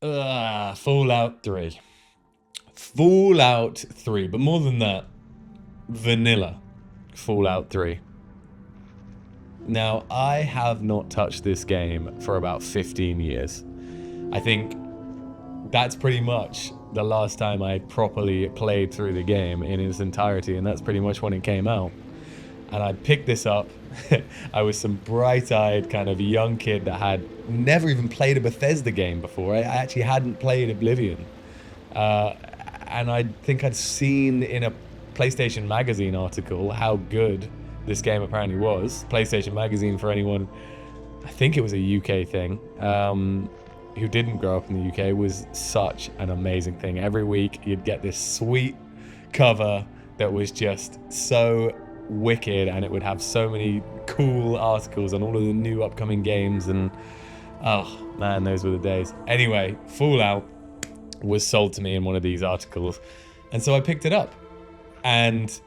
Fallout 3. Fallout 3, but more than that, vanilla Fallout 3. Now, I have not touched this game for about 15 years. I think that's pretty much the last time I properly played through the game in its entirety, and that's pretty much when it came out. And I picked this up. I was some bright-eyed kind of young kid that had never even played a Bethesda game before. I actually hadn't played Oblivion. And I think I'd seen in a PlayStation Magazine article how good this game apparently was. PlayStation Magazine, for anyone, I think it was a UK thing, who didn't grow up in the UK, was such an amazing thing. Every week you'd get this sweet cover that was just so wicked, and it would have so many cool articles on all of the new upcoming games, and oh man, those were the days. Anyway, Fallout was sold to me in one of these articles, and so I picked it up, and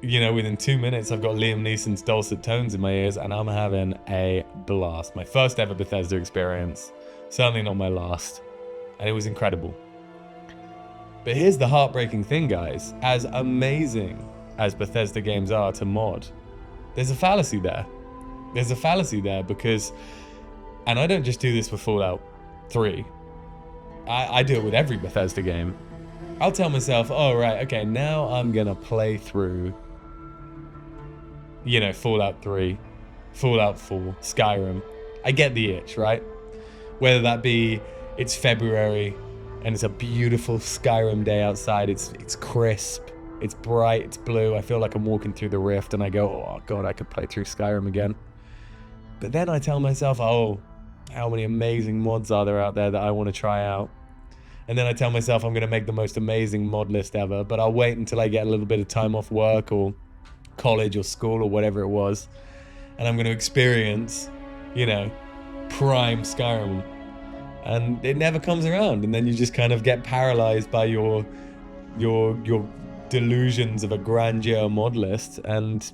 you know, within 2 minutes I've got Liam Neeson's dulcet tones in my ears, and I'm having a blast. My first ever Bethesda experience, certainly not my last, and it was incredible. But here's the heartbreaking thing, guys. As amazing as Bethesda games are to mod, there's a fallacy there. There's a fallacy there because, and I don't just do this with Fallout 3, I do it with every Bethesda game. I'll tell myself, oh right, okay, now I'm gonna play through, you know, Fallout 3, Fallout 4, Skyrim. I get the itch, right? Whether that be, it's February and it's a beautiful Skyrim day outside, it's crisp, it's bright, it's blue, I feel like I'm walking through the rift, and I go, oh god, I could play through Skyrim again. But then I tell myself, oh, how many amazing mods are there out there that I want to try out? And then I tell myself I'm going to make the most amazing mod list ever, but I'll wait until I get a little bit of time off work or college or school or whatever it was, and I'm going to experience, you know, prime Skyrim. And it never comes around, and then you just kind of get paralyzed by your delusions of a grandeur mod list, and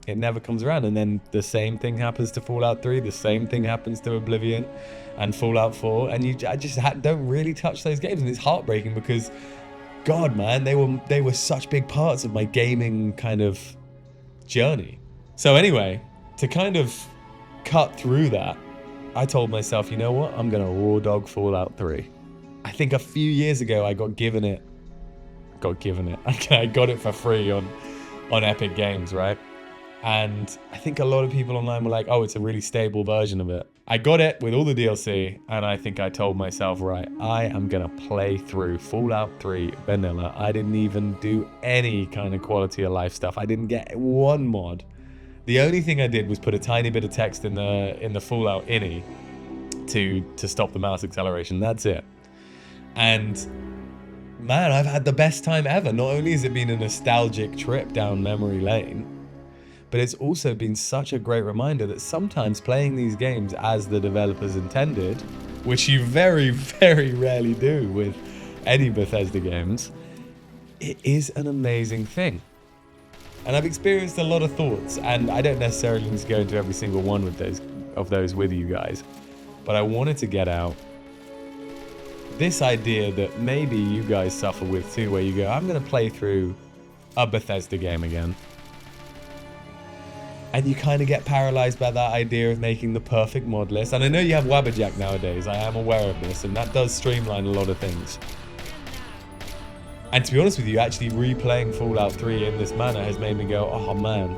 it never comes around. And then the same thing happens to Fallout 3, the same thing happens to Oblivion and Fallout 4, and I just don't really touch those games, and it's heartbreaking because, God, man, they were such big parts of my gaming kind of journey. So anyway, to kind of cut through that, I told myself, you know what, I'm gonna raw dog Fallout 3. I think a few years ago I got given it. I got it for free on Epic Games, right? And I think a lot of people online were like, oh, it's a really stable version of it. I got it with all the DLC, and I think I told myself, right, I am gonna play through Fallout 3 vanilla. I didn't even do any kind of quality of life stuff. I didn't get one mod. The only thing I did was put a tiny bit of text in the Fallout innie to stop the mouse acceleration. That's it. And man, I've had the best time ever. Not only has it been a nostalgic trip down memory lane, but it's also been such a great reminder that sometimes playing these games as the developers intended, which you very, very rarely do with any Bethesda games, it is an amazing thing. And I've experienced a lot of thoughts, and I don't necessarily need to go into every single one of those with you guys, but I wanted to get out this idea that maybe you guys suffer with too, where you go, I'm going to play through a Bethesda game again. And you kind of get paralyzed by that idea of making the perfect mod list. And I know you have Wabberjack nowadays, I am aware of this, and that does streamline a lot of things. And to be honest with you, actually replaying Fallout 3 in this manner has made me go, oh man,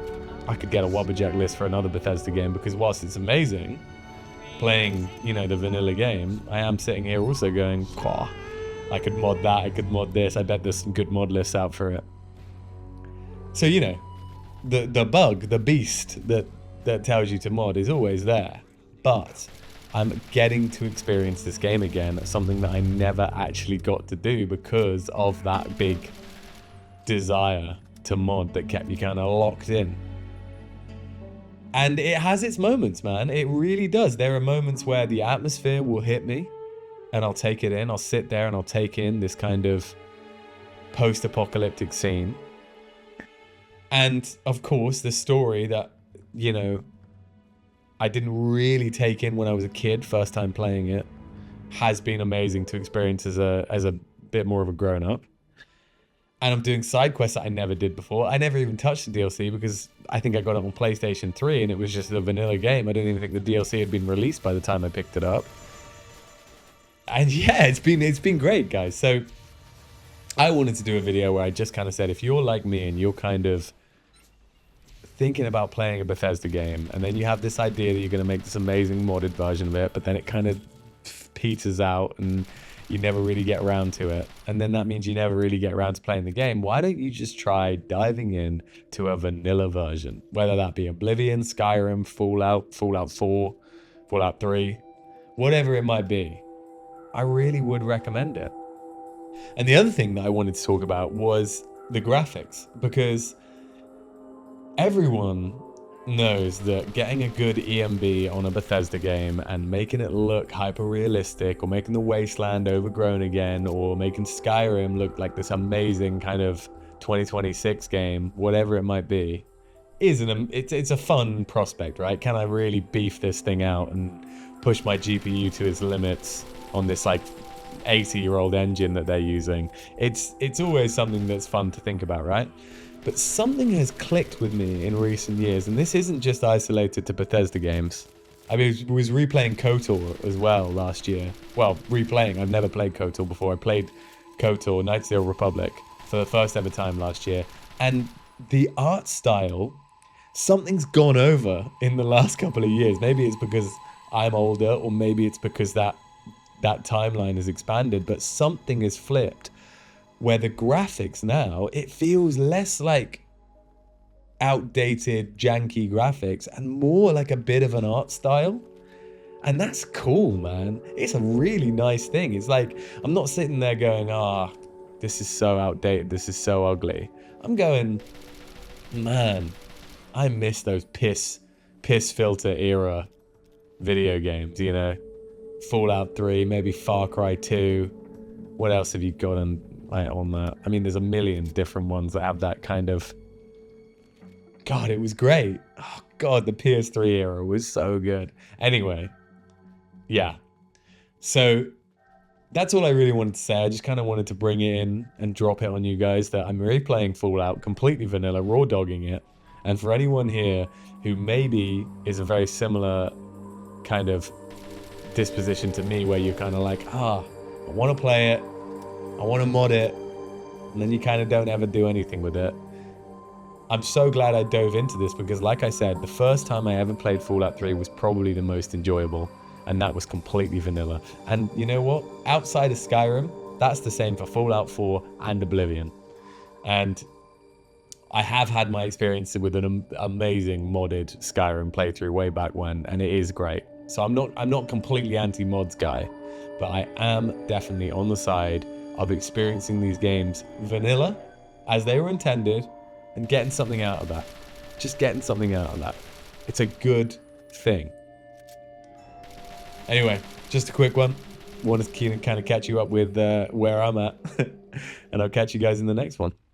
I could get a Wabberjack list for another Bethesda game, because whilst it's amazing playing, you know, the vanilla game, I am sitting here also going, oh, I could mod that, I could mod this, I bet there's some good mod lists out for it. So, you know, the bug, the beast that tells you to mod is always there, but I'm getting to experience this game again, something that I never actually got to do because of that big desire to mod that kept me kind of locked in. And it has its moments, man. It really does. There are moments where the atmosphere will hit me and I'll take it in. I'll sit there and I'll take in this kind of post-apocalyptic scene. And of course, the story that, you know, I didn't really take in when I was a kid, first time playing it, has been amazing to experience as a bit more of a grown up. And I'm doing side quests that I never did before. I never even touched the DLC because I think I got it on PlayStation 3 and it was just a vanilla game. I didn't even think the DLC had been released by the time I picked it up. And yeah, it's been great, guys. So I wanted to do a video where I just kind of said, if you're like me and you're kind of thinking about playing a Bethesda game, and then you have this idea that you're going to make this amazing modded version of it, but then it kind of peters out and you never really get around to it, and then that means you never really get around to playing the game, why don't you just try diving in to a vanilla version, whether that be Oblivion, Skyrim, Fallout 4, Fallout 3, whatever it might be. I really would recommend it. And the other thing that I wanted to talk about was the graphics, because everyone knows that getting a good EMB on a Bethesda game and making it look hyper realistic, or making the Wasteland overgrown again, or making Skyrim look like this amazing kind of 2026 game, whatever it might be, it's a fun prospect, right? Can I really beef this thing out and push my GPU to its limits on this like 80-year-old engine that they're using? It's always something that's fun to think about, right? But something has clicked with me in recent years, and this isn't just isolated to Bethesda games. I was replaying KOTOR as well last year. Well, replaying. I've never played KOTOR before. I played KOTOR, Knights of the Old Republic, for the first ever time last year. And the art style, something's gone over in the last couple of years. Maybe it's because I'm older, or maybe it's because that timeline has expanded, but something has flipped, where the graphics now, it feels less like outdated, janky graphics and more like a bit of an art style. And that's cool, man. It's a really nice thing. It's like, I'm not sitting there going, this is so outdated, this is so ugly. I'm going, man, I miss those piss filter era video games, you know? Fallout 3, maybe Far Cry 2. What else have you got on that? I mean, there's a million different ones that have that kind of... God, it was great. Oh, God, the PS3 era was so good. Anyway, yeah. So that's all I really wanted to say. I just kind of wanted to bring it in and drop it on you guys that I'm replaying Fallout, completely vanilla, raw dogging it. And for anyone here who maybe is a very similar kind of disposition to me, where you're kind of like, I want to play it, I want to mod it, and then you kind of don't ever do anything with it. I'm so glad I dove into this, because like I said, the first time I ever played Fallout 3 was probably the most enjoyable, and that was completely vanilla. And you know what? Outside of Skyrim, that's the same for Fallout 4 and Oblivion. And I have had my experience with an amazing modded Skyrim playthrough way back when, and it is great. So I'm not completely anti-mods guy, but I am definitely on the side of experiencing these games vanilla, as they were intended, and getting something out of that. Just getting something out of that. It's a good thing. Anyway, just a quick one. Wanted to kind of catch you up with where I'm at. And I'll catch you guys in the next one.